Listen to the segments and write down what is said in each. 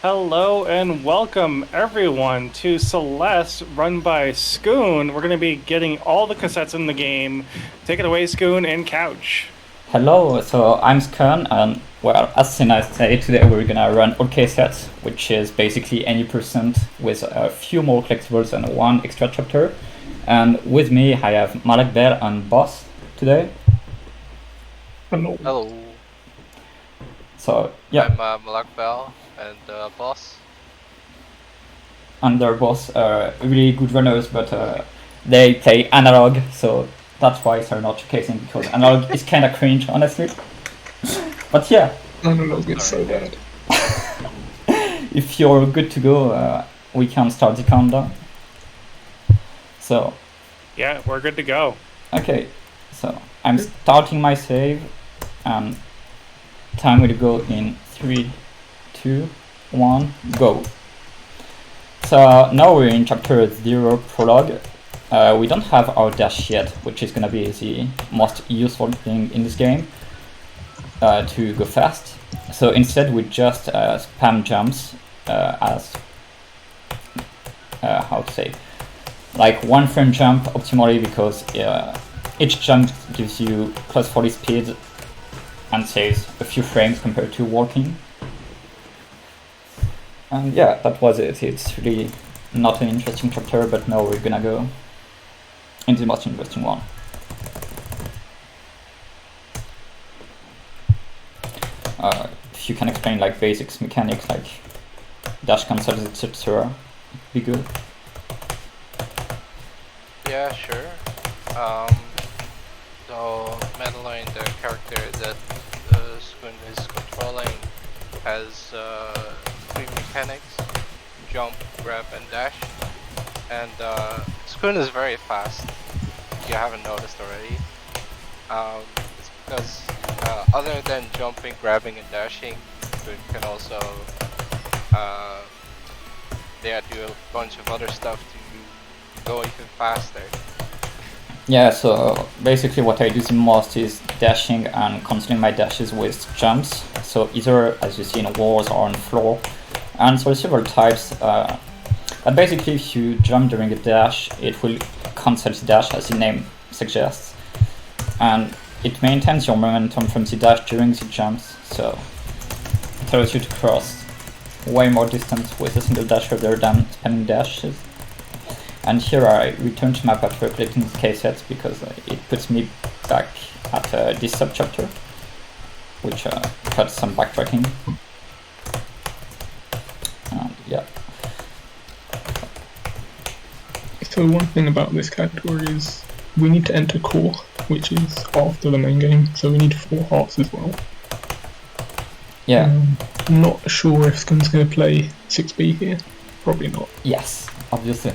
Hello and welcome everyone to Celeste, run by Skun. We're going to be getting all the cassettes in the game. Take it away, Skun and Couch. Hello, so I'm skun, and well, as Cineath say, today we're gonna run All Cassettes, which is basically any percent with a few more collectibles and one extra chapter. And with me, I have Malak Bear and Boss today. Hello. Hello, So yeah, I'm Malak Bell and Boss. and they're both really good runners, but they play analog, so that's why they're not showcasing, because analog is kind of cringe, honestly. But yeah, Analog is so bad. if you're good to go, we can start the countdown. So, Yeah, we're good to go. okay, so I'm starting my save, and time will go in 3, 2, 1, go. So now we're in chapter 0 prologue. We don't have our dash yet, which is gonna be the most useful thing in this game to go fast. So instead we just spam jumps as how to say, like one frame jump optimally, because each jump gives you plus 40 speed and saves a few frames compared to walking. And yeah, that was it. It's really not an interesting chapter, but now we're gonna go into the most interesting one. If you can explain like basics mechanics like dash cancels, etc., be good. Yeah, sure. So Madeline, the character that Skun is controlling, has three mechanics: jump, grab, and dash. And Skun is very fast. If you haven't noticed already, it's because other than jumping, grabbing, and dashing, Skun can also do a bunch of other stuff to go even faster. Yeah, so basically what I do the most is dashing and cancelling my dashes with jumps. So either, as you see, in walls or on floor. And so several types. But basically, if you jump during a dash, it will cancel the dash, as the name suggests. And it maintains your momentum from the dash during the jumps. So it allows you to cross way more distance with a single dash rather than spamming dashes. And here I return to map after collecting the cassettes, because it puts me back at this sub-chapter, which had some backtracking. And yeah. So one thing about this category is we need to enter core, which is after the main game, so we need 4 hearts as well. Yeah. I'm not sure if Skun's going to play 6B here. Probably not. Yes, obviously.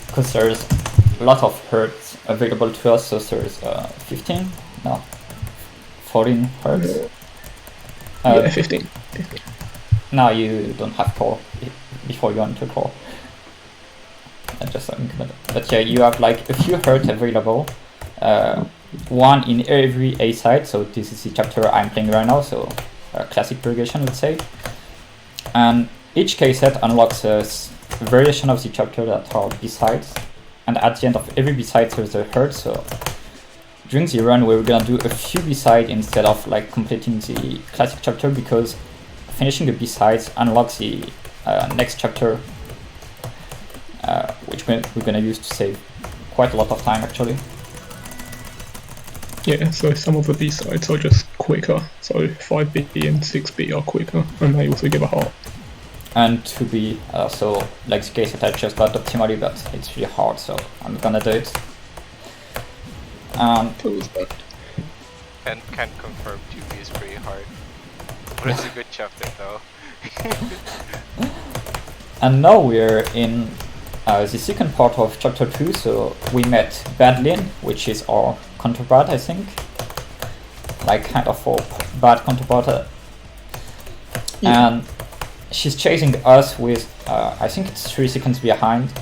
Because there's a lot of hertz available to us, so there's 15? No. 14 hertz? Yeah, 15. Now you don't have core before you enter core. But yeah, you have like a few hertz available. One in every A side, so this is the chapter I'm playing right now, so classic progression, let's say. And each cassette unlocks a variation of the chapter that are B-sides, and at the end of every B-side there's a hertz, so during the run we're gonna do a few B-sides instead of like completing the classic chapter, because finishing the B-sides unlocks the next chapter, which we're gonna use to save quite a lot of time actually. Yeah, so some of the B-sides are just quicker, so 5B and 6B are quicker, and they also give a heart. And to be so like the case that I just got optimally, but it's really hard, so I'm gonna do it. Feels bad. Can confirm 2B is pretty hard. But it's a good chapter though. And now we're in the second part of chapter 2, so we met Badlin, which is our counterpart, I think. Like kind of a bad counterpart. Yeah. And she's chasing us with, I think it's 3 seconds behind.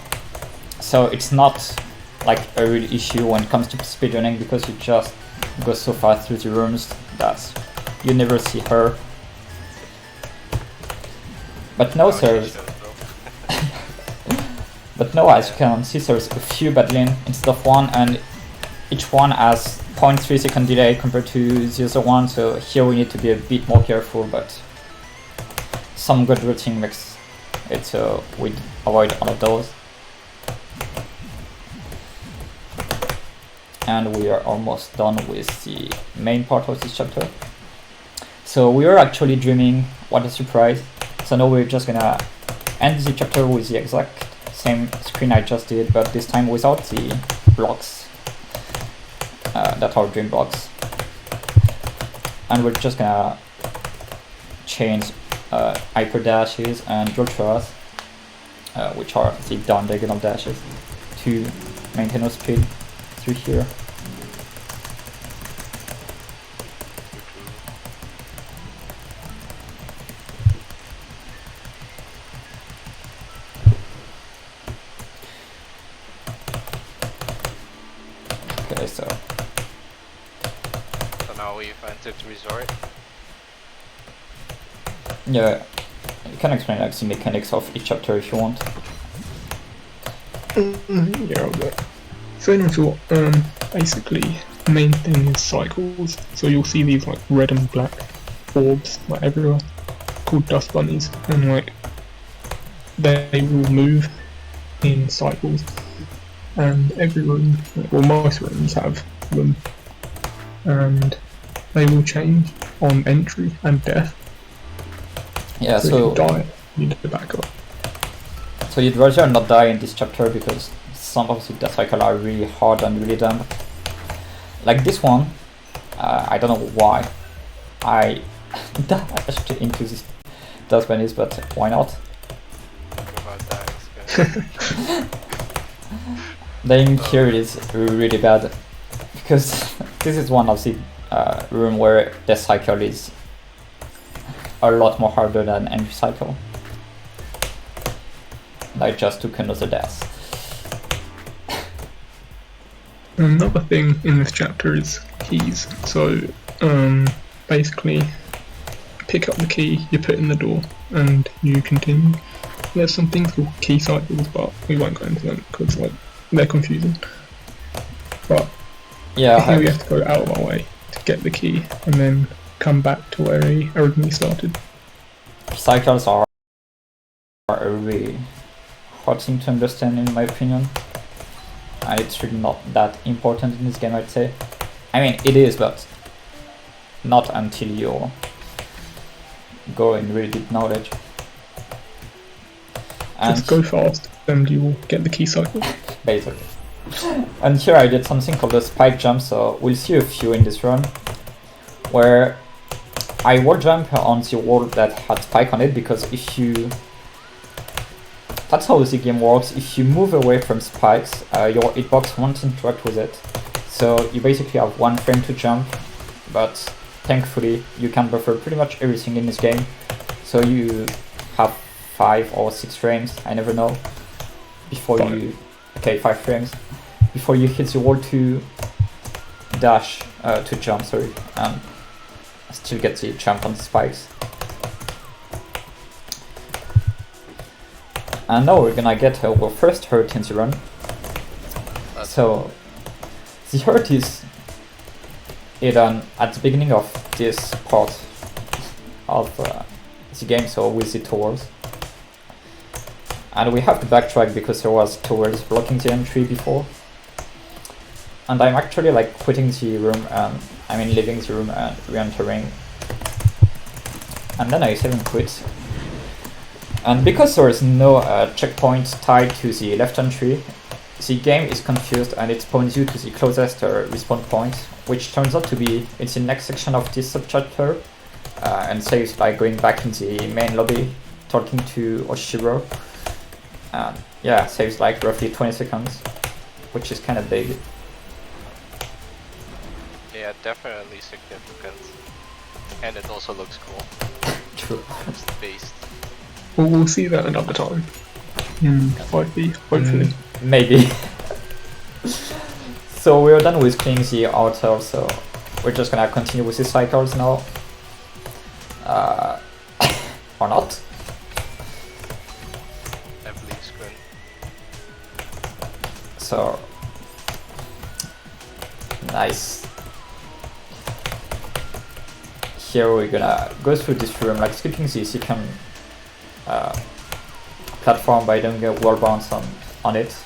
So it's not like a real issue when it comes to speedrunning, because you just go so fast through the rooms that you never see her. But no, Oh, she there's shows, bro. but no, as you can see, there's a few battling instead of one, and each one has 0.3 second delay compared to the other one. So here we need to be a bit more careful, but some good routing makes it so we avoid all of those. And we are almost done with the main part of this chapter. So we are actually dreaming, what a surprise. So now we're just gonna end the chapter with the exact same screen I just did, but this time without the blocks that are dream blocks. And we're just gonna change hyper dashes and ultras, which are the down diagonal dashes, to maintain our speed through here. Okay, so now we've entered resort. yeah, you can explain like the mechanics of each chapter if you want. Yeah, I'll do it. So in resort, basically, the main thing is cycles. So you'll see these like red and black orbs like everywhere, called dust bunnies, and like they will move in cycles. And every room, well, most rooms have them, and they will change on entry and death. Yeah, So if so you die, you need to back up. so you'd rather not die in this chapter because some of the death cycle are really hard and really dumb. Like this one, I don't know why I dashed into this dust bunnies, but why not? About that, it's good. Dying here is really bad because this is one of the room where death cycle is a lot more harder than entry cycle. I just took another death. Another thing in this chapter is keys. So basically, pick up the key, you put in the door, and you continue. There's some things called key cycles, but we won't go into them because like they're confusing. But Yeah, here we have to go out of our way to get the key and then come back to where we originally started. cycles are a really hard thing to understand in my opinion. And it's really not that important in this game, I'd say. I mean, it is, but not until you go in really deep knowledge. And Just go fast and you will get the key cycle. basically. And here I did something called a spike jump, so we'll see a few in this run, where I wall jump on the wall that had spike on it, because if you... That's how the game works. If you move away from spikes, your hitbox won't interact with it. So you basically have one frame to jump, but thankfully you can buffer pretty much everything in this game. So you have 5 or 6 frames, I never know, before you... Okay, 5 frames. Before you hit the wall to dash, to jump, sorry, and still get the jump on the spikes. And now we're gonna get our first hurt in the run. So the hurt is hidden at the beginning of this part of the game, so with the towers. And we have to backtrack because there was towers blocking the entry before. And I'm actually like quitting the room, and I mean leaving the room and re-entering. And then I save and quit. And because there is no checkpoint tied to the left entry, the game is confused and it spawns you to the closest respawn point, which turns out to be it's the next section of this subchapter, and saves like going back in the main lobby, talking to Oshiro. Yeah, saves like roughly 20 seconds, which is kind of big. Yeah, definitely significant. And it also looks cool. True. It's based. Well, we'll see that another time. In 5B, hopefully. Maybe. So we're done with cleaning the outer, so we're just gonna continue with the cycles now. Or not. So nice. Here we're gonna go through this room, like skipping this, you can platform by doing a wall bounce on it.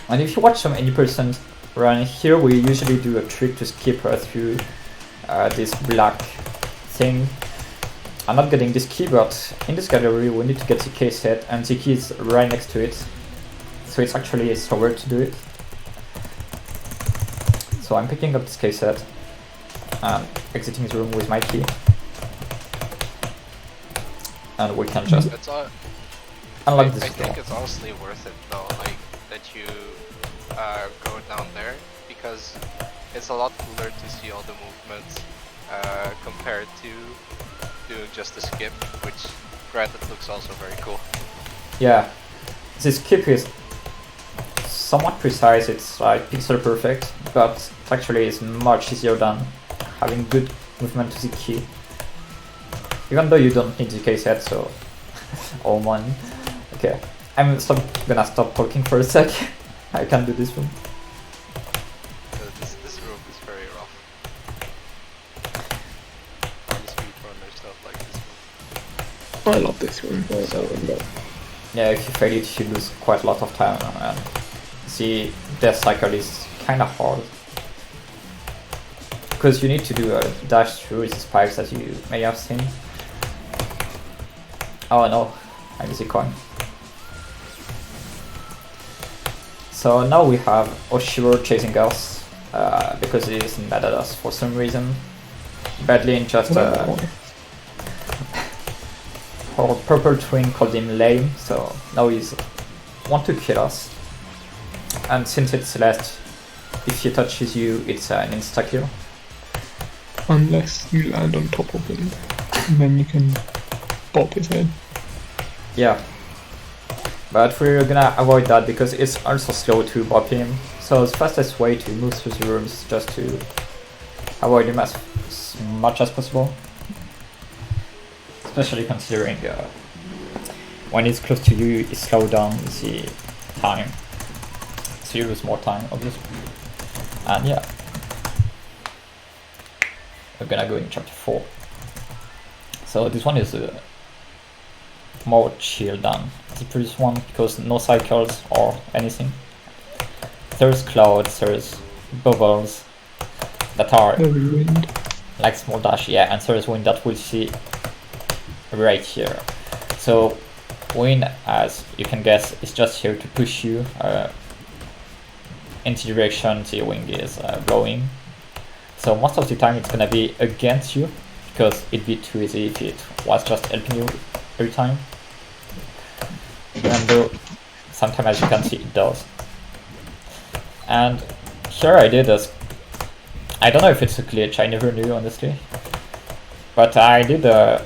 And if you watch some any person run here, we usually do a trick to skip through this black thing. I'm not getting this key, but in this gallery we need to get the key set, and the key is right next to it. So it's actually slower to do it. So I'm picking up this key set and exiting the room with my key. And we can just unlock this I door. think it's honestly worth it though, like that you go down there, because it's a lot cooler to see all the movements compared to doing just a skip, which granted looks also very cool. Yeah, this skip is somewhat precise, it's like pixel perfect, but actually it's much easier than having good movement to the key. Even though you don't need the key set, so all money. Okay, I'm gonna stop talking for a sec. I can do this one. This room is very rough. Only speedrunners don't like this room. I love this room. Yeah, if you fail it, you lose quite a lot of time, and the death cycle is kinda hard. Because you need to do a dash through these pipes, as you may have seen. Oh no, I missed a coin. So now we have Oshiro chasing us, because he is mad at us for some reason. Badly in just our purple twin called him lame, so now he's want to kill us. And since it's Celeste, if he touches you, it's an insta-kill. Unless you land on top of him, then you can bop his head. Yeah. But we're gonna avoid that because it's also slow to bop him. So the fastest way to move through the rooms is just to avoid him as much as possible. Especially considering when he's close to you, you slow down the time. So you lose more time, obviously. And yeah. We're gonna go in chapter 4. So this one is more chill than the previous one because no cycles or anything. There's clouds, there's bubbles that are Wind. like small dash, yeah, and there's wind that we'll see right here. So wind, as you can guess, is just here to push you in the direction the wind is blowing. So most of the time it's gonna be against you because it'd be too easy if it was just helping you every time. Even though sometimes, as you can see, it does. And here I did this. I don't know if it's a glitch, I never knew honestly. But I did a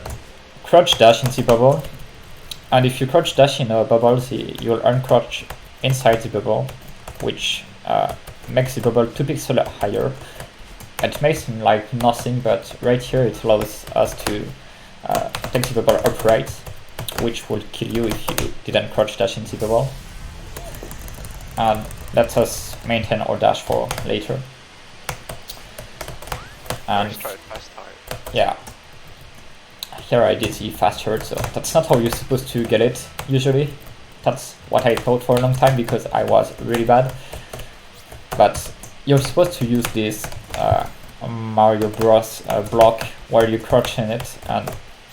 crouch dash in the bubble. And if you crouch dash in a bubble, you'll uncrouch inside the bubble, which makes the bubble 2 pixels higher. It may seem like nothing, but right here it allows us to take the bubble upright, which will kill you if you didn't crouch dash in the bubble. And lets us maintain our dash for later. And yeah, here I did the fast hurt, so that's not how you're supposed to get it usually. That's what I thought for a long time because I was really bad. But you're supposed to use this Mario Bros block where you crouch in it, and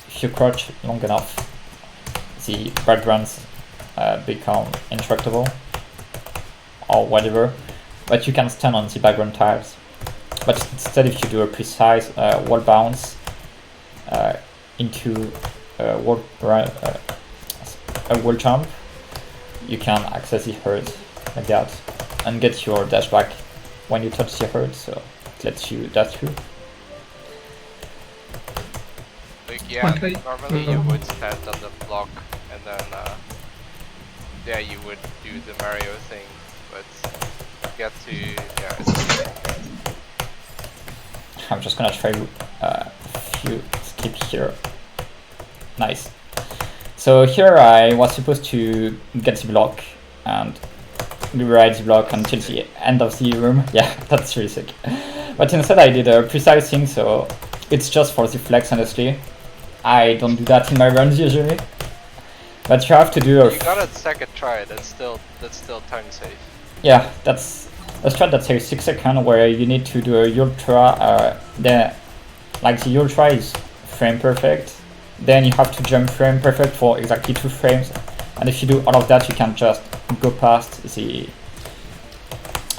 if you crouch long enough, the backgrounds become indestructible or whatever, but you can stand on the background tiles. But instead, if you do a precise wall bounce into a wall jump, you can access the hurt like that and get your dash back when you touch the hurt, so it lets you dash through. Like, yeah, Okay. normally you would stand on the block and then yeah, you would do the Mario thing, but you get to, yeah, it's I'm just gonna try a few skip here. Nice. So here I was supposed to get the block and rewrite the block until the end of the room. Yeah, that's really sick. But instead I did a precise thing, so it's just for the flex, honestly. I don't do that in my runs usually. But you have to do a... You got a second try, that's still time safe. Yeah, that's a strat that saves 6 seconds where you need to do a ultra, the ultra is frame perfect, then you have to jump frame perfect for exactly 2 frames, and if you do all of that you can just go past the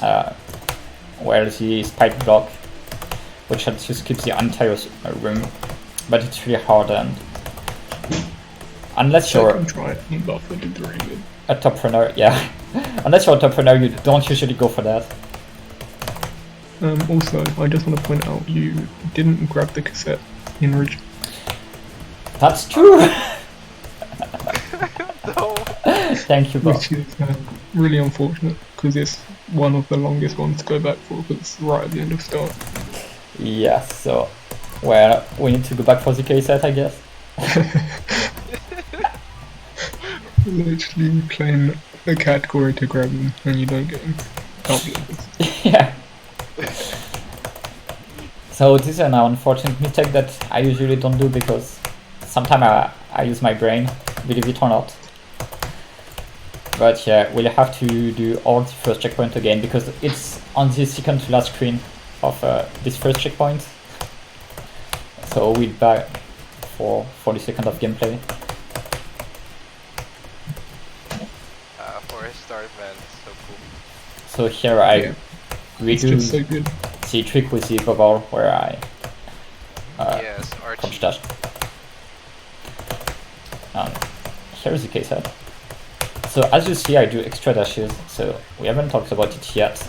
the spike block, which helps you skip the entire room, but it's really hard, and unless you're a top runner, yeah. Unless you're a top runner, you don't usually go for that. Also, I just want to point out you didn't grab the cassette in Ridge. That's true! No. Thank you, Bob. Which is really unfortunate, because it's one of the longest ones to go back for, because it's right at the end of start. Yeah, so... Well, we need to go back for the cassette, I guess. Literally playing a category to grab them, and you don't get them. Can't believe this. Yeah. So this is an unfortunate mistake that I usually don't do, because sometimes I use my brain, believe it or not. But yeah, we'll have to do all the first checkpoint again, because it's on the second to last screen of this first checkpoint. So we'll back for 40 seconds of gameplay. For a start, man, so cool. So here I It's redo just so good. the trick with the bubble where I Yes, crouch Archie. dash. Here's the case set. So as you see, I do extra dashes, so we haven't talked about it yet.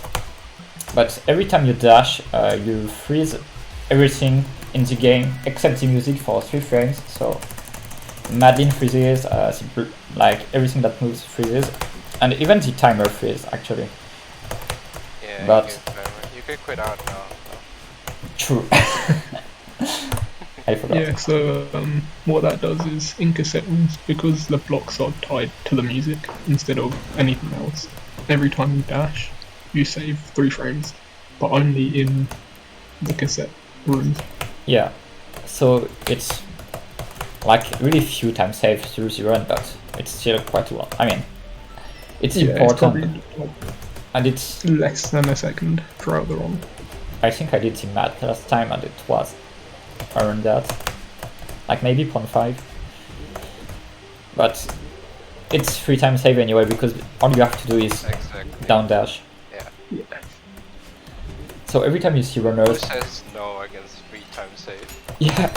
But every time you dash, you freeze everything in the game except the music for 3 frames. So Madeline freezes, like everything that moves freezes, and even the timer freezes actually. Yeah, But you can quit out now. true. I forgot. Yeah, so what that does is, in cassette rules, because the blocks are tied to the music instead of anything else, every time you dash, you save 3 frames, but only in the cassette room. Yeah, so it's like really few time saved through the run, but it's still quite a lot. I mean, it's important, probably like and it's... less than a second throughout the run. I think I did the math last time, and it was around that, like maybe 0.5. But it's 3 times save anyway, because all you have to do is Exactly. down dash. Yeah. So every time you see Who runners, says no against 3 times save? yeah.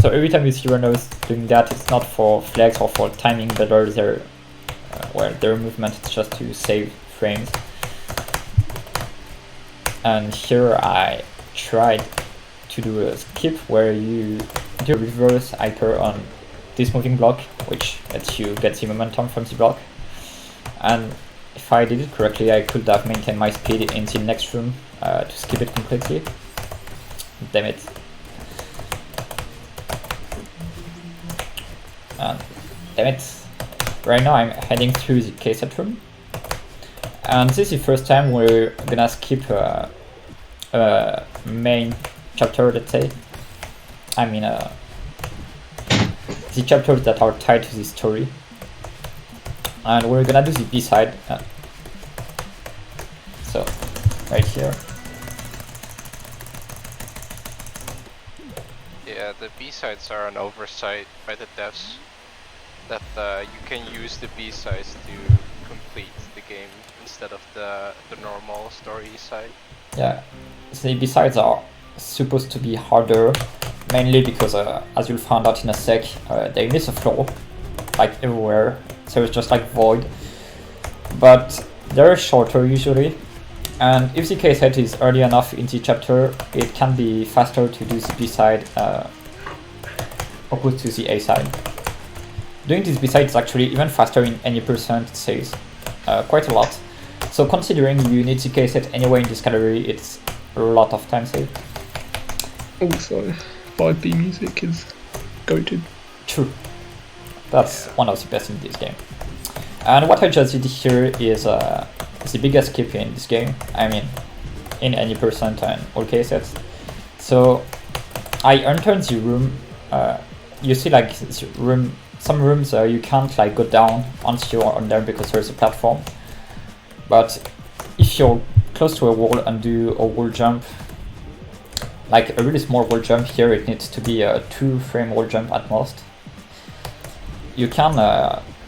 So every time you see runners doing that, it's not for flex or for timing better their their movement. It's just to save frames. And here I tried to do a skip where you do reverse hyper on this moving block, which lets you get the momentum from the block. And if I did it correctly, I could have maintained my speed in the next room to skip it completely. Damn it. Damn it. Right now I'm heading through the cassette room. And this is the first time we're gonna skip main chapter, let's say. I mean, the chapters that are tied to the story. And we're gonna do the B-side. So, right here. Yeah, the B-sides are an oversight by the devs. That you can use the B-sides to complete the game instead of the normal story side. Yeah, the B-sides are supposed to be harder, mainly because, as you'll find out in a sec, they miss a floor, like everywhere, so it's just like void. But they're shorter usually, and if the cassette is early enough in the chapter, it can be faster to do the B-side opposed to the A-side. Doing this B-side is actually even faster in any percent, it says quite a lot. So considering you need the cassette anyway in this category, it's a lot of time saved. Also, 5B music is goated. True. That's one of the best in this game. And what I just did here is the biggest skip in this game. I mean, in any percent and all cases. So I entered the room. You see, like this room. Some rooms you can't like go down once you're on there because there's a platform. But if you're close to a wall and do a wall jump, like a really small wall jump here, it needs to be a 2-frame wall jump at most. You can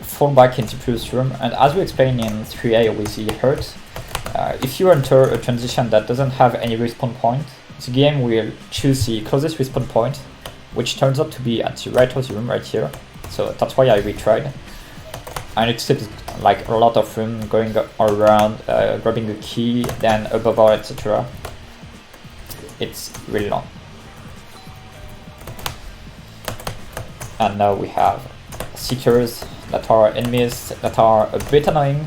fall back into previous room, and as we explained in 3A with the hurt, if you enter a transition that doesn't have any respawn point, the game will choose the closest respawn point, which turns out to be at the right of the room right here. So that's why I retried. And it's like a lot of room going around, grabbing a key, then a bubble, etc. It's really long. And now we have seekers that are enemies that are a bit annoying.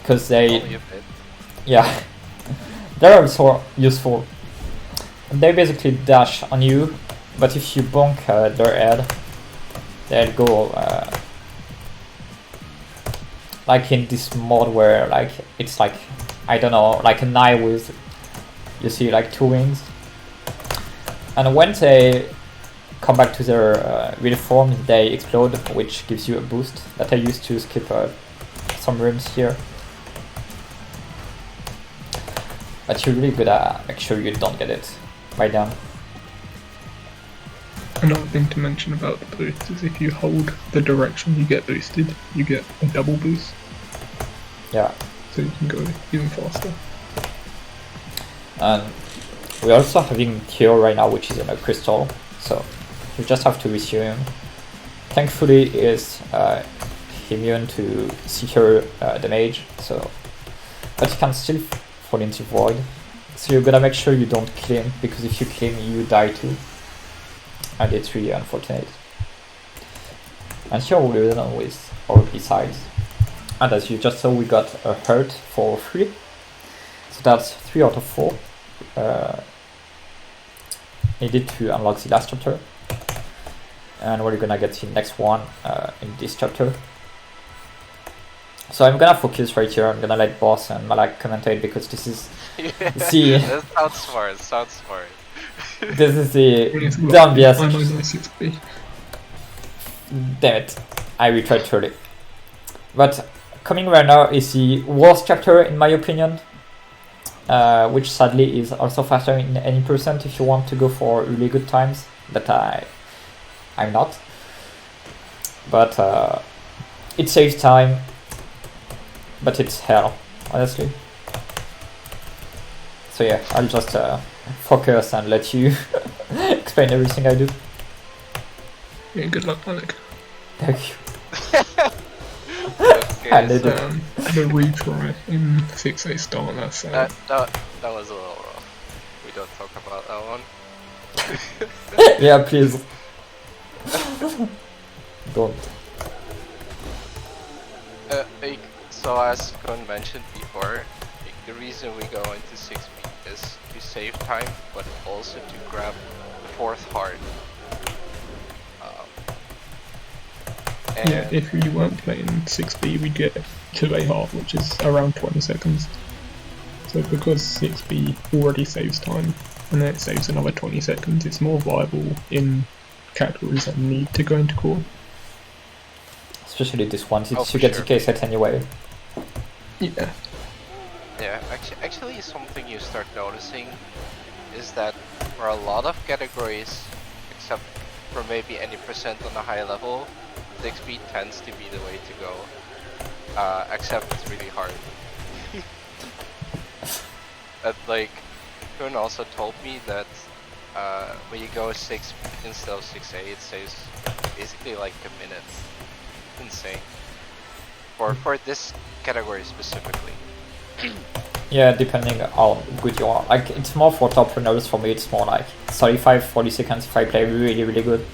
Because they... Only a bit. Yeah. They're also useful. They basically dash on you, but if you bonk their head, they'll go like in this mode where like it's like, I don't know, like an eye with, you see, like 2 wings. And when they come back to their real form, they explode, which gives you a boost that I used to skip some rooms here. But you're really good at make sure you don't get it by them. Another thing to mention about the boost is if you hold the direction you get boosted, you get a double boost, Yeah. so you can go even faster. And we're also having Kyo right now, which is in a crystal, so you just have to resume him. Thankfully, he is immune to seeker damage, so, but he can still fall into void. So you're gonna make sure you don't kill him, because if you kill him, you die too. And it's really unfortunate. And here we're done with our B-sides. And as you just saw, we got a hurt for 3. So that's 3 out of 4. Needed to unlock the last chapter. And we're gonna get the next one in this chapter. So I'm gonna focus right here. I'm gonna let Boss and Malak commentate because this is the... That sounds smart, sounds smart. This is the I'm dumbiest. on 6B. Damn it, I retried truly. But coming right now is the worst chapter in my opinion, which sadly is also faster in any percent if you want to go for really good times, but I'm not. But it saves time, but it's hell, honestly. So yeah, I'll just focus and let you explain everything I do. Yeah, good luck, Alec. Thank you. Okay, I did so it. The retry in 6A start, that's that was a little rough. We don't talk about that one. Yeah, please. Don't. So as Kun mentioned before, the reason we go into 6B is to save time, but also to grab the 4th heart. And yeah, if you weren't playing 6B, we'd get 2A half, which is around 20 seconds. So because 6B already saves time, and then it saves another 20 seconds, it's more viable in categories that need to go into core. Especially this one, since for you get sure. the case set anyway. Yeah. Yeah, actually something you start noticing is that for a lot of categories, except for maybe any percent on a high level, 6B tends to be the way to go. Except it's really hard. But like, Kun also told me that when you go 6 instead of 6A, it saves basically like a minute. Insane. For this category specifically. Yeah, depending how good you are. Like, it's more for top runners. For me, it's more like 35-40 seconds if I play really, really good.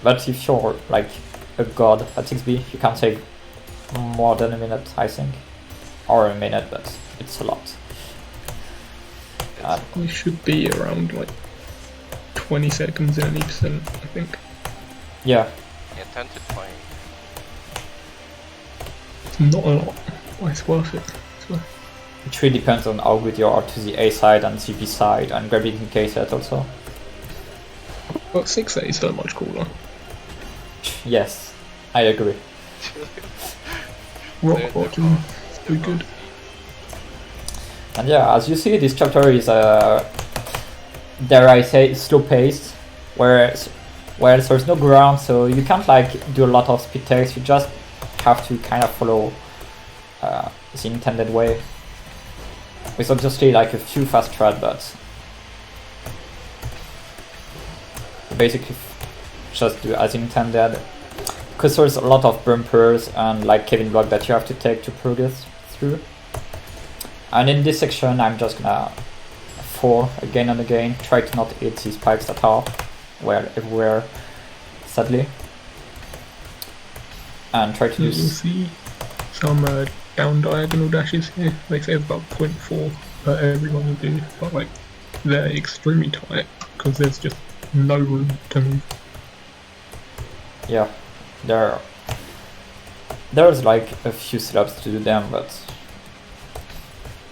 But if you're like a god at 6B, you can save more than a minute, I think. Or a minute, but it's a lot. We should be around like 20 seconds in any percent, I think. Yeah. Yeah, 10 to 20. not a lot, but it's worth it. It's worth It really depends on how good you are to the A side and the B side, and grabbing the K set also. But 6A is so much cooler. Yes, I agree. Rock bottom, it's pretty good. And yeah, as you see, this chapter is, dare I say, slow paced, whereas there's no ground, so you can't like do a lot of speed takes, you just have to kind of follow the intended way. With obviously like a few fast strat, but basically just do as intended. Because there's a lot of bumpers and like Kevin block that you have to take to progress through. And in this section I'm just gonna fall again and again, try to not hit these spikes that are well everywhere, sadly. And try to You'll use... see some down diagonal dashes here. They say it's about 0.4 per every one you do, but like they're extremely tight because there's just no room to move. Yeah, there's like a few setups to do them, but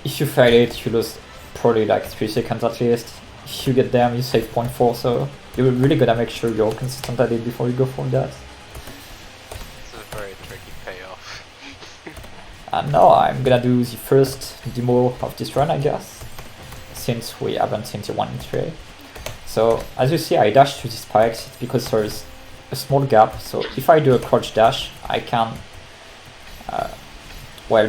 if you fail it, you lose probably like 3 seconds at least. If you get them, you save 0.4, so you're really gotta make sure you're consistent at it before you go for that. It's a very tricky payoff. And now I'm gonna do the first demo of this run, I guess, since we haven't seen the one in 3A. So as you see, I dash through the spikes because there's a small gap, so if I do a crouch dash, I can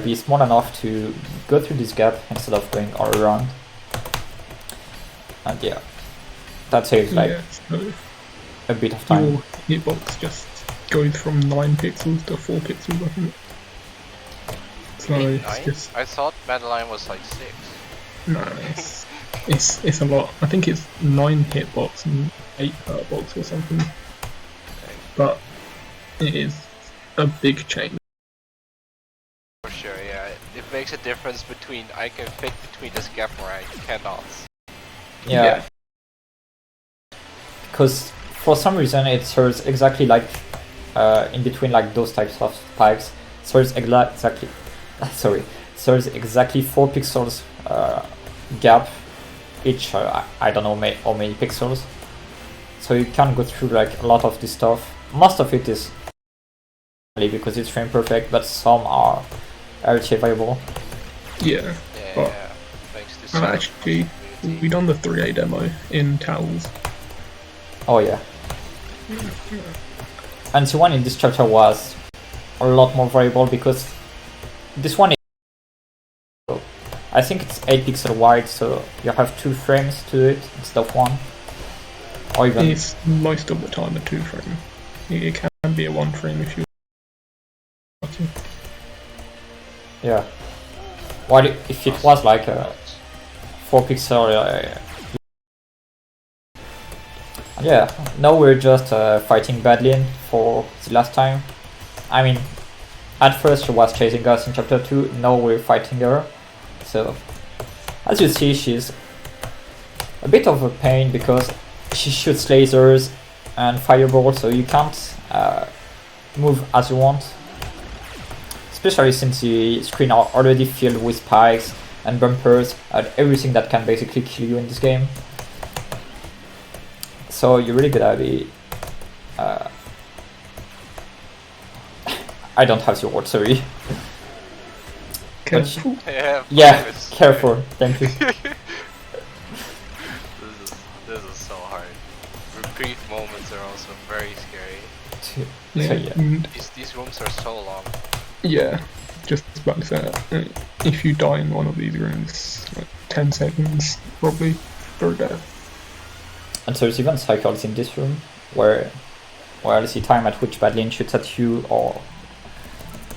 be small enough to go through this gap instead of going all around. And yeah, that saves like so a bit of time. your hitbox just goes from 9 pixels to 4 pixels, I think. So it's 9? just I thought Madeline was like 6. no, it's a lot. I think it's 9 hitbox and 8 hurtbox or something. But it is a big change. For sure, yeah. It makes a difference between I can fit between this gap or I cannot. Yeah. Because for some reason it serves exactly like in between like those types of spikes. Serves exactly 4 pixels gap each. I don't know how many pixels. So you can go through like a lot of this stuff. Most of it is because it's frame perfect, but some are achievable. Yeah. But Yeah, thanks to some actually, we done the 3A demo in Towels. Oh yeah. And the one in this chapter was a lot more variable because this one is, I think it's 8 pixel wide, so you have 2 frames to it instead of 1. Or even It's most of the time a 2 frame. It can be a 1 frame if you want to. yeah. While if it was like a 4 pixel, yeah. Now we're just fighting Badlin for the last time. I mean, at first she was chasing us in chapter 2. Now we're fighting her. So, as you see, she's a bit of a pain because she shoots lasers and fireballs, so you can't move as you want. Especially since the screen are already filled with spikes and bumpers and everything that can basically kill you in this game. So you're really gotta be... I don't have the word, sorry. Careful. Yeah, careful, thank you. This is so hard. Repeat moments are also very scary. Yeah, yeah. and These rooms are so long. yeah, just about to say, if you die in one of these rooms, like 10 seconds, probably, for death. And there's even cycles in this room where the time at which Badlin shoots at you or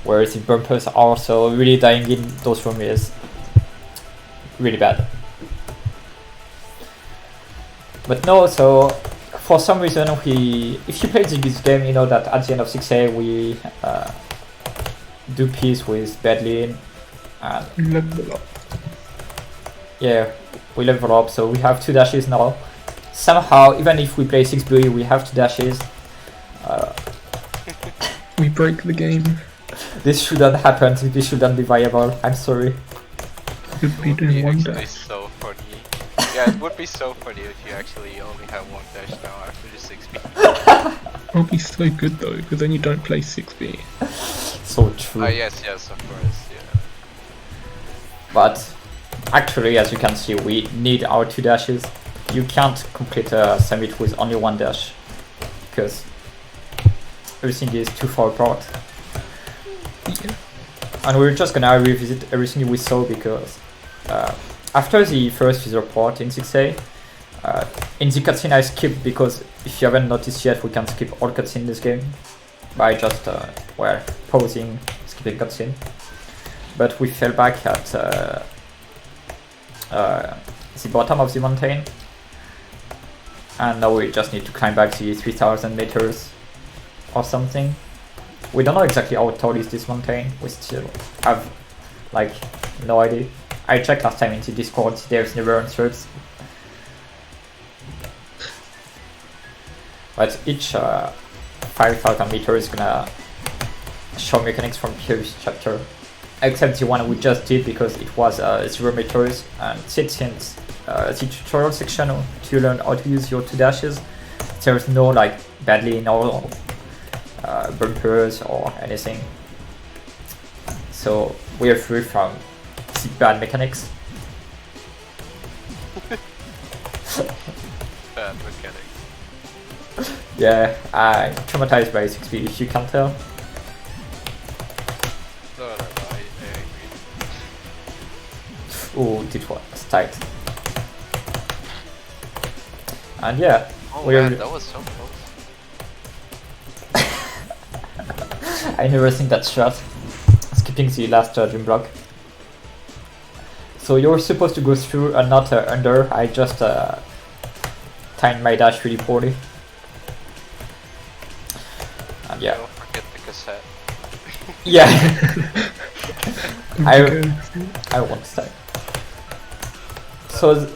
where the bumpers are, so really dying in those rooms is really bad. But no, so for some reason if you play this game, you know that at the end of 6A we do peace with Badlin and Level up. yeah, we level up, so we have 2 dashes now. Somehow, even if we play 6B, we have 2 dashes. We break the game. This shouldn't happen. This shouldn't be viable. I'm sorry. Could be It would doing be one actually dash. so funny. Yeah, it would be so funny if you actually only have one dash now after the 6B. It'll be so good though, because then you don't play 6B. So true. Ah, yes, of course, yeah. But actually, as you can see, we need our 2 dashes. You can't complete a summit with only 1 dash because everything is too far apart. Yeah. And we're just gonna revisit everything we saw because after the first visual port in 6A, in the cutscene I skipped because if you haven't noticed yet, we can skip all cutscene in this game by just pausing, skipping cutscene. But we fell back at the bottom of the mountain, and now we just need to climb back the 3000 meters or something. We don't know exactly how tall is this mountain. We still have like no idea. I checked last time in the Discord, there's never answers. But each 5000 meters is gonna show mechanics from previous chapter, except the one we just did because it was 0 meters, and since the tutorial section to learn how to use your 2 dashes, there's no like badly no bumpers or anything, so we are free from the bad mechanics. Bad mechanics. Yeah, I'm traumatized by 6B if you can't tell. No, I agree. Oh, this was tight. And yeah, Oh we're... man, that was so close. I never think that shot. Skipping the last dream block. So you're supposed to go through and not under. I just timed my dash really poorly. And yeah. Don't forget the cassette. Yeah. I won't start. So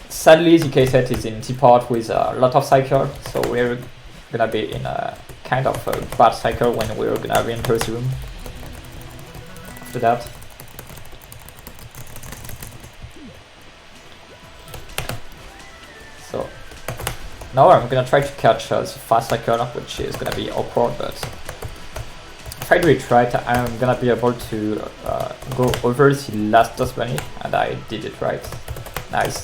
sadly the cassette is in the part with a lot of cycle, so we're gonna be in a kind of a bad cycle when we're gonna re-enter the room after that. So now I'm gonna try to catch the fast cycle, which is gonna be awkward, but if I do it right, I'm gonna be able to go over the last Dust Bunny, and I did it right. Nice.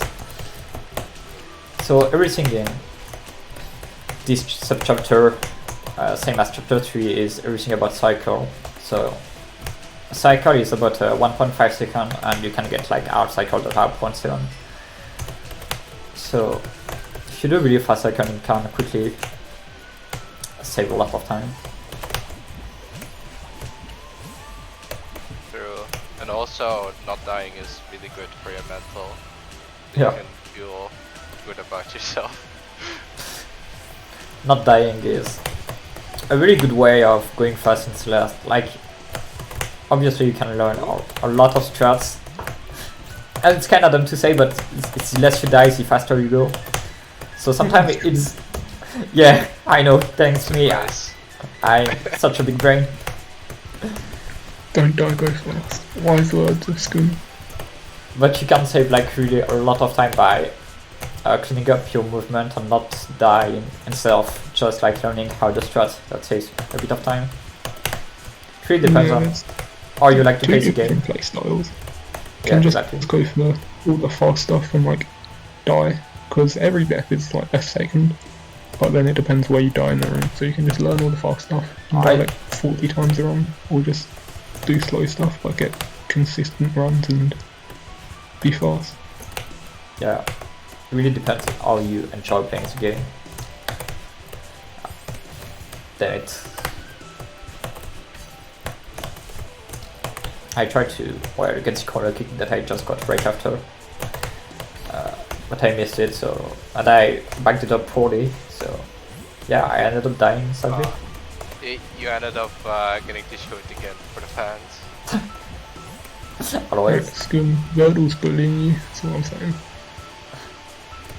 So everything in this subchapter, same as chapter 3, is everything about cycle. So cycle is about 1.5 seconds, and you can get like out cycle that are 0.7. So if you do really fast cycle, you can quickly save a lot of time. True. And also, not dying is really good for your mental. Yeah. You can feel good about yourself. Not dying is a really good way of going fast in Celeste. Like, obviously you can learn a lot of strats, and it's kind of dumb to say, but it's the less you die, the faster you go. So sometimes it's... Yeah, I know, thanks me, Nice. I'm such a big brain. Don't die, go fast. Wise words of Skun. But you can save like really a lot of time by cleaning up your movement and not dying instead of just like learning how to strat. That saves a bit of time. It really depends on how you like to play the game. Different play styles. Yeah, Can just exactly. go for all the fast stuff and like die, because every death is like a second, but then it depends where you die in the room, so you can just learn all the fast stuff and die like 40 times a run, or just do slow stuff but get consistent runs and be fast. Yeah, it really depends on how you enjoy playing the game. Then I tried to get the corner kick that I just got right after, but I missed it, so, and I backed it up poorly, so yeah, I ended up dying sadly. You ended up getting to show it again for the fans. Always. Skun, Verdal's bullying you, that's what I'm saying.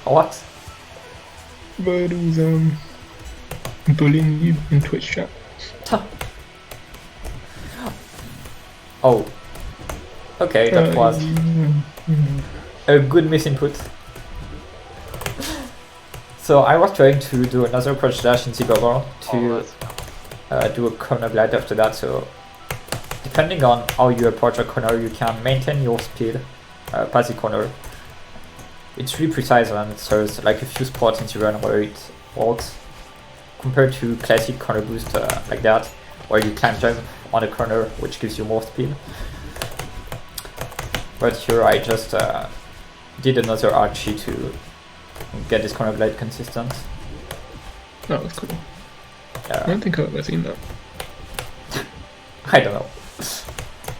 What? Verdal's bullying you in Twitch chat. Oh. Okay, that was a good misinput. So I was trying to do another crouch dash in the bubble to do a corner glide after that, so depending on how you approach a corner, you can maintain your speed past the corner. It's really precise and there's like a few spots in the run where it works, compared to classic corner boost like that, where you climb jump on a corner, which gives you more speed. But here I just did another archie to get this corner glide consistent. That was cool. I don't think I've ever seen that. I don't know.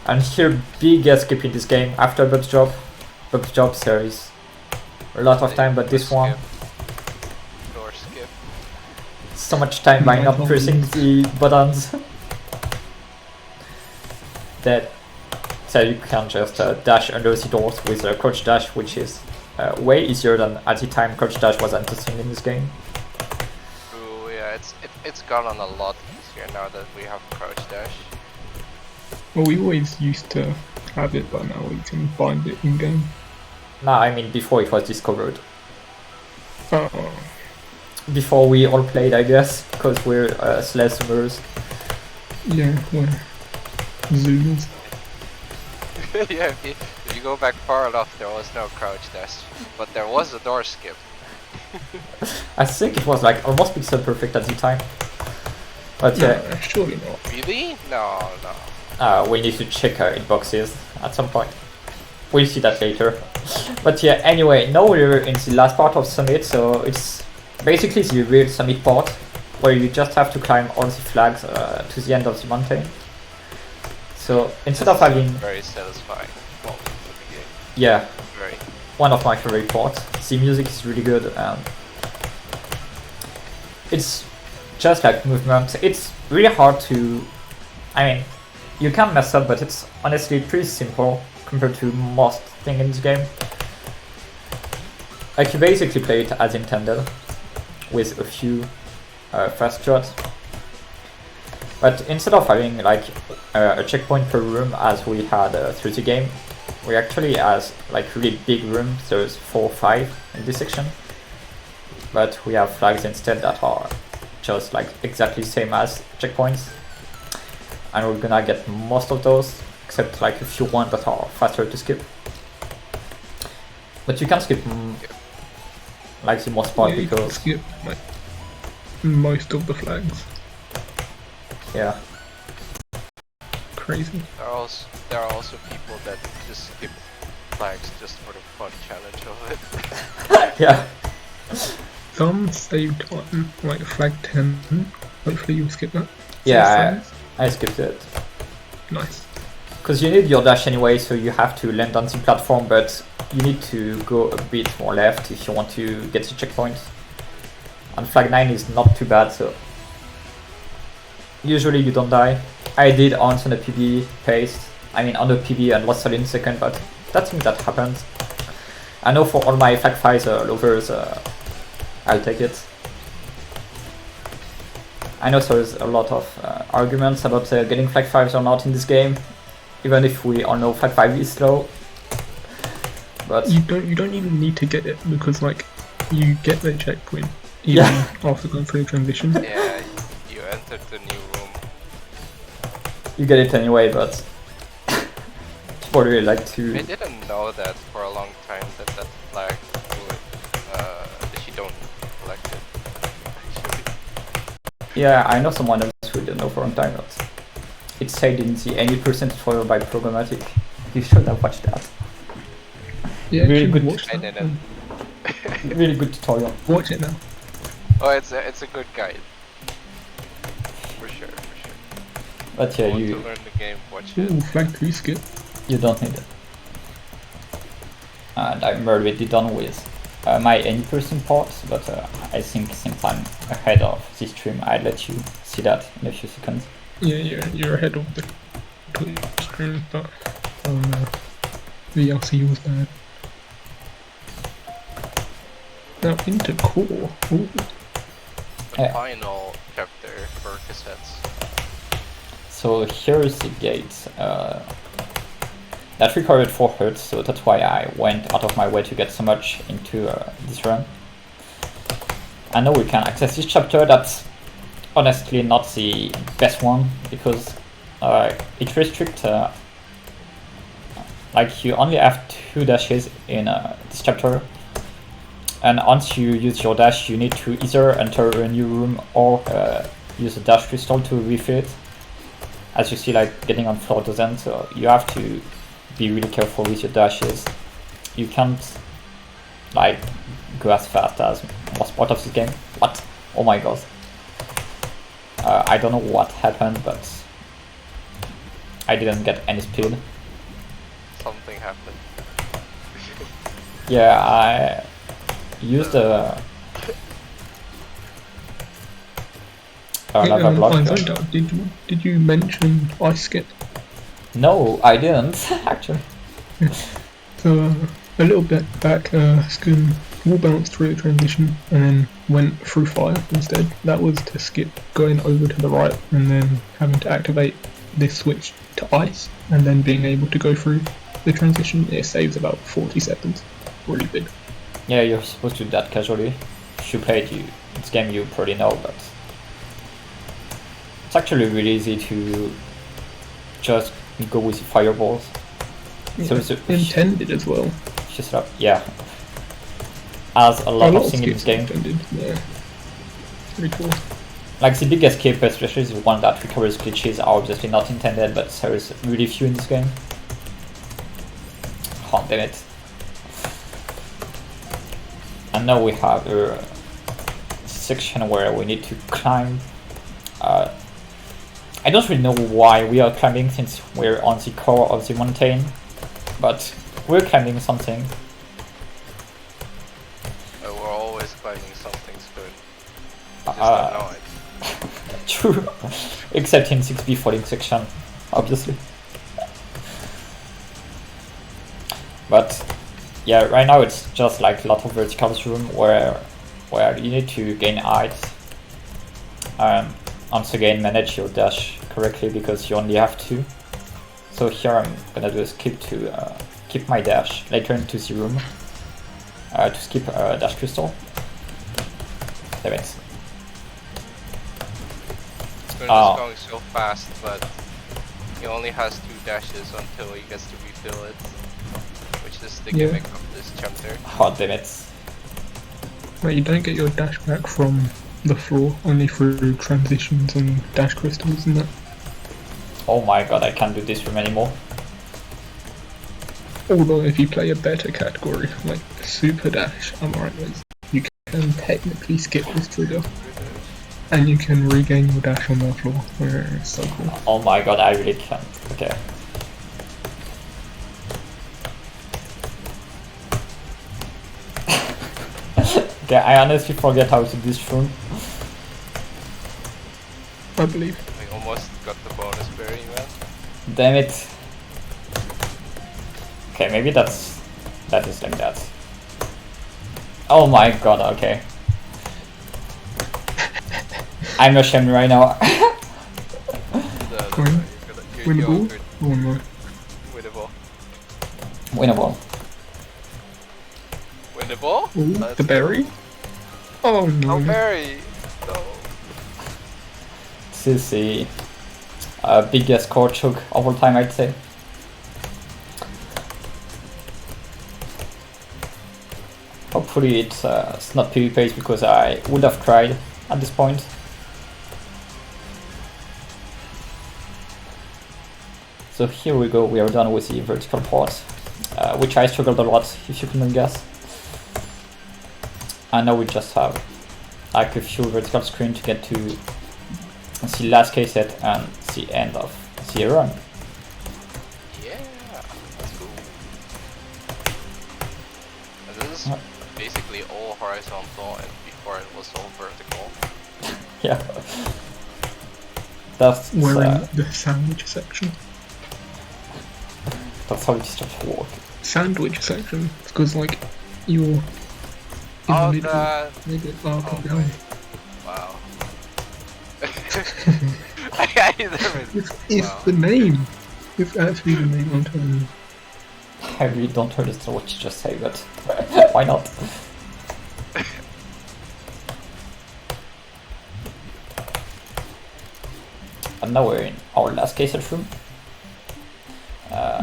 And here, big skip in this game after Bub's job. Bub's job there is a lot of time, but this one, Door skip. so much time by not pressing the buttons that so you can just dash under the doors with a crouch dash, which is way easier than at the time crouch dash was interesting in this game. Ooh, yeah, it's gotten a lot easier now that we have crouch dash. Well, we always used to have it, but now we can find it in game. Nah, I mean before it was discovered. Oh, Before we all played, I guess, because we're Celeste zoomers. yeah, we're Zoomers. Yeah, if you go back far enough, there was no crouch dash, but there was a door skip. I think it was like almost pixel perfect at the time. But No, surely not. Really? No. we need to check inboxes at some point. We'll see that later. But yeah, anyway, now we're in the last part of Summit, so it's basically the real Summit part, where you just have to climb all the flags to the end of the mountain. So instead of having... Very satisfying moment of the game. Yeah, Very. one of my favorite parts. The music is really good and it's just like movement. It's really hard to... I mean, you can mess up, but it's honestly pretty simple compared to most things in this game. Like you basically play it as intended, with a few fast shots. But instead of having like a checkpoint per room as we had through the game, we actually has like really big rooms. There's 4 or 5 in this section, but we have flags instead that are just like exactly the same as checkpoints, and we're gonna get most of those except like a few ones that are faster to skip. But you can skip like the most part, Yeah, you can because skip like most of the flags. yeah. Crazy. There are also people that just skip flags just for the fun challenge of it. Yeah. Some save time, like flag 10. Hopefully you'll skip that. Yeah, Save I skipped it. frames. Nice. Because you need your dash anyway, so you have to land on the platform, but you need to go a bit more left if you want to get the checkpoint. And flag 9 is not too bad, so usually you don't die. I did once on a PB pace, I mean on the PB and lost solid in second, but that's thing that happens. I know for all my flag 5 lovers, I'll take it. I know there's a lot of arguments about getting flag 5s or not in this game, even if we all know flag 5 is slow. But You don't even need to get it because like you get the checkpoint even after going through the transition. Yeah, you entered the new room. you get it anyway, but people really like to... I didn't know that for a long time that flag would, that you don't collect it, actually. Yeah, I know someone else who didn't know for a long time, but it said in the 80% tutorial by Programmatic. You should have watched that. Yeah, Really you should good. watch I that. didn't. Really good tutorial. Watch it now. Oh, it's a good guide. For sure. But yeah, Want to you learn the game, watch it. Ooh, flag 3 skip. don't need it. And I'm already done with my any-person part, but I think since I'm ahead of this stream, I'll let you see that in a few seconds. Yeah, you're ahead of the screen, but VLC was bad. Now into core. Ooh. The Yeah. final chapter for cassettes. So here's the gate. that required 4 hits, so that's why I went out of my way to get so much into this run. I know we can access this chapter. That's honestly not the best one because it restricts like you only have 2 dashes in this chapter, and once you use your dash you need to either enter a new room or use a dash crystal to refill it. As you see, like getting on floor doesn't, so you have to be really careful with your dashes. You can't like go as fast as most part of this game. What? Oh my god. I don't know what happened, but I didn't get any speed. Something happened. Yeah, I used a lava block. Did you mention ice skip? No, I didn't actually. So a little bit back, Skun wall bounced through the transition and then went through fire instead. That was to skip going over to the right and then having to activate this switch to ice and then being able to go through the transition. It saves about 40 seconds. Really big. Yeah, you're supposed to do that casually. If you played this game, you probably know, but it's actually really easy to just go with the fireballs. Yeah, So it's intended as well. just up, yeah. As a lot of things in this game. Intended. Yeah. Pretty cool. Like the big escape, especially the one that recovers glitches, are obviously not intended, but there is really few in this game. Oh damn it. And now we have a section where we need to climb. I don't really know why we are climbing since we're on the core of the mountain, but we're climbing something. We're always climbing something, Spoon. Just don't know it. True, except in 6B falling section, obviously. But yeah, right now it's just like a lot of vertical room where you need to gain height. Once again, manage your dash correctly because you only have 2. So here I'm gonna do a skip to keep my dash later into the room to skip dash crystal. Damn it. Spoon is going so fast, but he only has 2 dashes until he gets to refill it, which is the gimmick of this chapter. Oh damn it. Wait, you don't get your dash back from the floor, only through transitions and dash crystals and that. Oh my god, I can't do this room anymore. Although if you play a better category, like Super Dash, I'm alright with, you can technically skip this trigger. And you can regain your dash on the floor. It's so cool. Oh my god, I really can't. Okay. Okay, I honestly forget how to do this room. I believe. We almost got the bonus berry, man. Damn it. Okay, maybe that is like that. Oh my god, okay. I'm ashamed right now. Winnable? Oh no. Winnable. Winnable. Winnable? Ooh, the berry? Oh no. Oh, berry! No. This is the biggest core choke of all time, I'd say. Hopefully it's not PvP because I would have cried at this point. So here we go, we are done with the vertical part, which I struggled a lot, if you couldn't guess. And now we just have like a few vertical screens to get to the last cassette and the end of the run. Yeah, that's cool. And this is basically all horizontal, and before it was all vertical. Yeah. That's We're in the sandwich section. That's how it starts to work. Sandwich section? Because like you're in Oh, the middle. that. Maybe Oh, behind. Wow. I never. It's the name. It's actually the name I'm telling you. I really don't understand what you just say, but why not? And now we're in our last cassette room.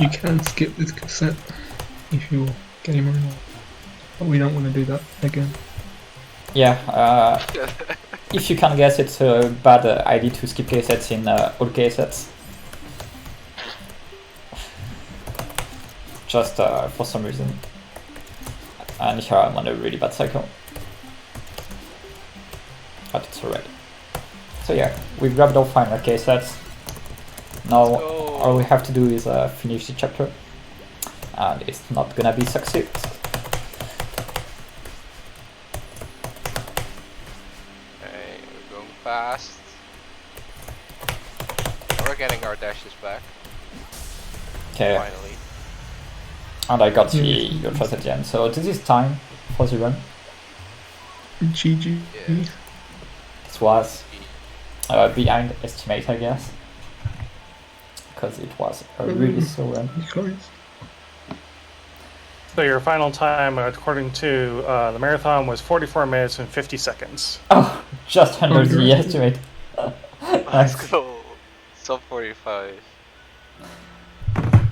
You can skip this cassette if you're gamer or not, but we don't want to do that again. Yeah, if you can guess, it's a bad idea to skip cassettes in all cassettes. Just for some reason. And here I'm on a really bad cycle. But it's alright. So yeah, we grabbed our final cassettes. Now all we have to do is finish the chapter. And it's not gonna be success. Okay, we're going fast. We're getting our dashes back. Okay, Finally. and I got the ultras at the end. So this is time for the run. GG. Yeah. This was behind estimate, I guess. Because it was a really slow run. Close. So your final time, according to the marathon, was 44 minutes and 50 seconds. Oh, just under the great. estimate. Let's Nice. go. Sub 45.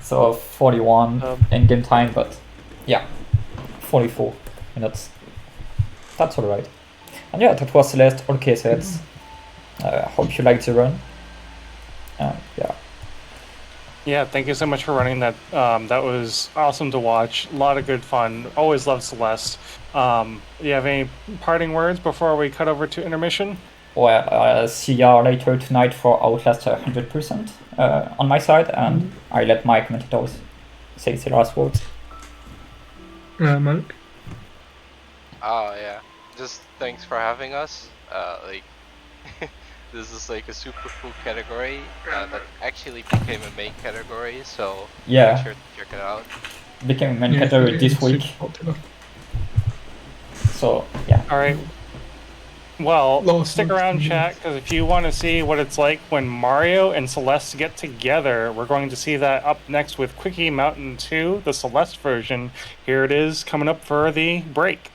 So 41 in game time, but yeah, 44 minutes. That's alright. And yeah, that was Celeste All Cassettes. Hope you liked the run. Yeah. Yeah, thank you so much for running that. That was awesome to watch. A lot of good fun. Always loved Celeste. You have any parting words before we cut over to intermission? Well, see you later tonight for Outlast 100% on my side, and I let my commentators say the last words. Malik? Oh yeah. Just thanks for having us. Like this is like a super cool category that actually became a main category, so Yeah. make sure to check it out. Became a main Yeah, category it's this super week, popular. so yeah. All right. Well, Last stick one. around, chat, because if you want to see what it's like when Mario and Celeste get together, we're going to see that up next with Quickie Mountain 2, the Celeste version. Here it is, coming up for the break.